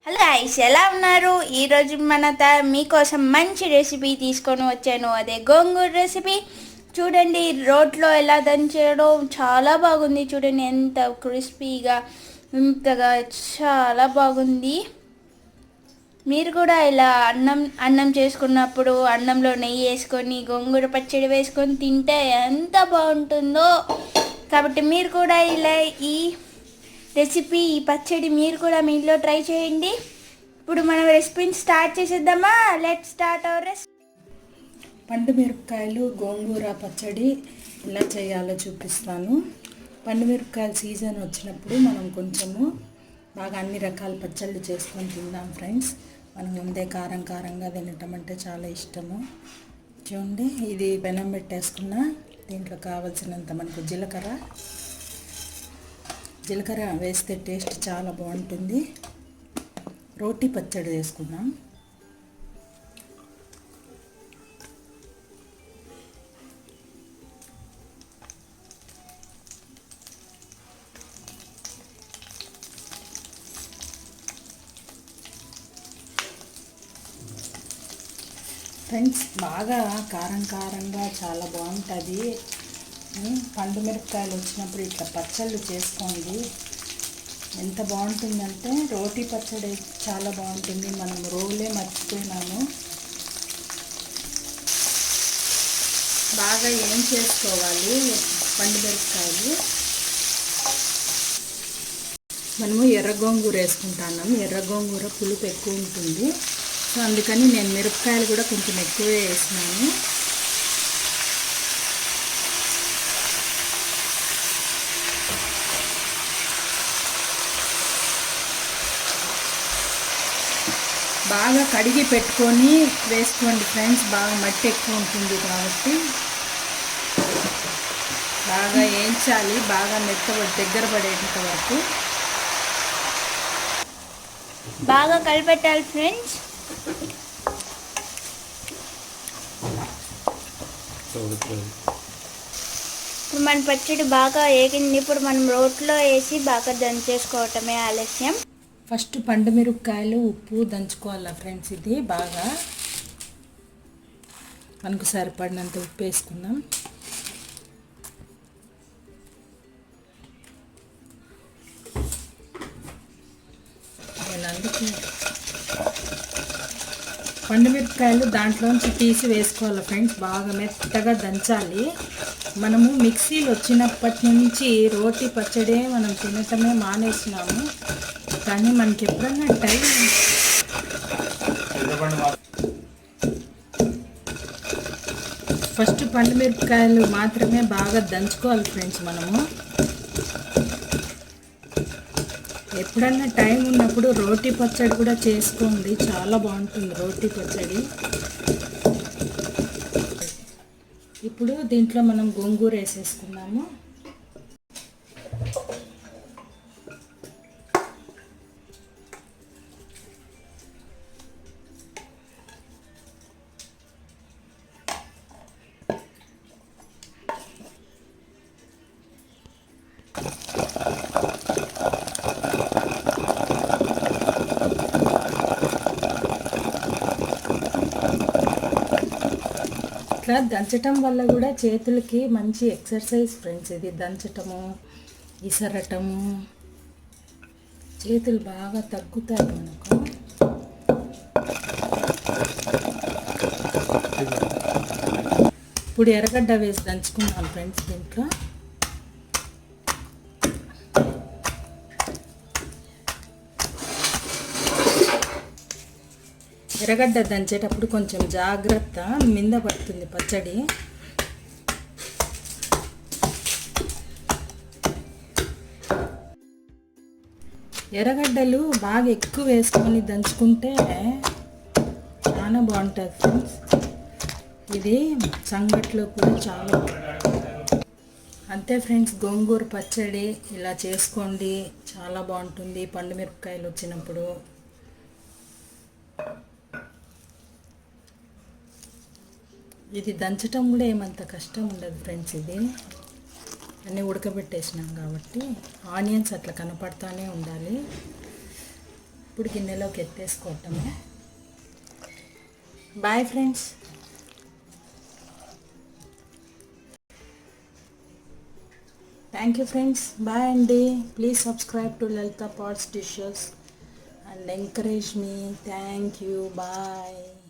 Hello guys, ఎలా ఉన్నారు? ఈరోజు మీకోసం మంచి రెసిపీ తీసుకొని వచ్చాను. అదే గోంగూర రెసిపీ. చూడండి, రోట్లో ఎలా దంచేయడో చాలా బాగుంది. చూడండి ఎంత క్రిస్పీగా, ఇంతగా చాలా బాగుంది. మీరు కూడా ఇలా అన్నం చేసుకున్నప్పుడు అన్నంలో నెయ్యి వేసుకొని గోంగూర పచ్చడి వేసుకొని తింటే ఎంత బాగుంటుందో. కాబట్టి మీరు కూడా ఇలా ఈ పచ్చడి మీరు కూడా మీ ఇంట్లో ట్రై చేయండి. ఇప్పుడు మనం రెసిపీని స్టార్ట్ చేసేద్దామా? Let start our recipe. పండు మిరపకాయలు గోంగూర పచ్చడి ఎలా చేయాలో చూపిస్తాను. పండు మిరపకాయల సీజన్ వచ్చినప్పుడు మనం కొంచెము బాగా అన్ని రకాల పచ్చళ్ళు చేసుకొని తిందాం ఫ్రెండ్స్. మనం ముందే కారంగా తినటం అంటే చాలా ఇష్టము. చూడండి, ఇది పెనం పెట్టేసుకున్న. దీంట్లో కావాల్సినంత మనకు జీలకర్ర వేస్తే టేస్ట్ చాలా బాగుంటుంది. రోటి పచ్చడి వేసుకుందాం. ఫ్రెండ్స్, బాగా కారంగా చాలా బాగుంటుంది. పండు మిరపకాయలు వచ్చినప్పుడు ఇట్లా పచ్చళ్ళు చేసుకోండి. ఎంత బాగుంటుందంటే రోటీ పచ్చడి చాలా బాగుంటుంది. మనం రోలే మర్చిపోయినాము. బాగా ఏం చేసుకోవాలి పండు మిరపకాయలు. మనము ఎర్ర గోంగూర వేసుకుంటున్నాము. ఎర్ర గోంగూర పులుపు ఎక్కువ ఉంటుంది. సో అందుకని నేను మిరపకాయలు కూడా కొంచెం ఎక్కువే వేసినాను. బాగా కడిగి పెట్టుకొని వేసుకోండి ఫ్రెండ్స్. బాగా మట్టి ఎక్కువ ఉంటుంది కాబట్టి బాగా వేయించాలి. బాగా దగ్గర పడేంత వరకు బాగా కలిపెట్టాలి ఫ్రెండ్స్. ఇప్పుడు మన పచ్చడి బాగా ఏగింది. ఇప్పుడు మనం రోట్లో వేసి బాగా దంచేసుకోవటమే ఆలస్యం. ఫస్ట్ పండు మిరపకాయలు ఉప్పు దంచుకోవాలా ఫ్రెండ్స్. ఇది బాగా మనకు సరిపడినంత ఉప్పు వేసుకుందాం. అందుకే పండు మిరపకాయలు దాంట్లోంచి తీసి వేసుకోవాలి ఫ్రెండ్స్. బాగా మెత్తగా దంచాలి. మనము మిక్సీలు వచ్చినప్పటి నుంచి రోటి పచ్చడే మనం తినటమే మానేసినాము. కానీ మనకి ఎప్పుడన్నా టైం ఫస్ట్ పండు మిరపకాయలు మాత్రమే బాగా దంచుకోవాలి ఫ్రెండ్స్. మనము ఎప్పుడన్నా టైం ఉన్నప్పుడు రోటి పచ్చడి కూడా చేసుకోండి. చాలా బాగుంటుంది రోటి పచ్చడి. ఇప్పుడు దీంట్లో మనం గోంగూర వేసేసుకున్నాము. ఇట్లా దంచటం వల్ల కూడా చేతులకి మంచి ఎక్సర్సైజ్ ఫ్రెండ్స్. ఇది దంచటము, ఇసరటము, చేతులు బాగా తగ్గుతాయి మనకు. ఇప్పుడు ఎర్రగడ్డ వేసి దంచుకున్నాం ఫ్రెండ్స్. దీంట్లో ఎర్రగడ్డ దంచేటప్పుడు కొంచెం జాగ్రత్త, మింద పడుతుంది పచ్చడి. ఎర్రగడ్డలు బాగా ఎక్కువ వేసుకొని దంచుకుంటే చాలా బాగుంటుంది ఫ్రెండ్స్. ఇది సంగట్లో కూడా చాలా అంతే ఫ్రెండ్స్. గోంగూర పచ్చడి ఇలా చేసుకోండి, చాలా బాగుంటుంది పండు మిరపకాయలు వచ్చినప్పుడు. ఇది దంచటం కూడా ఏమంత కష్టం ఉండదు ఫ్రెండ్స్. ఇది అన్నీ ఉడకబెట్టేసినాం కాబట్టి ఆనియన్స్ అట్లా కనపడతానే ఉండాలి. ఇప్పుడు గిన్నెలోకి ఎత్తేసుకోవటమే. Bye friends. Thank you friends. Bye అండి. Please subscribe to Lalitha pots dishes and encourage me. Thank you. Bye.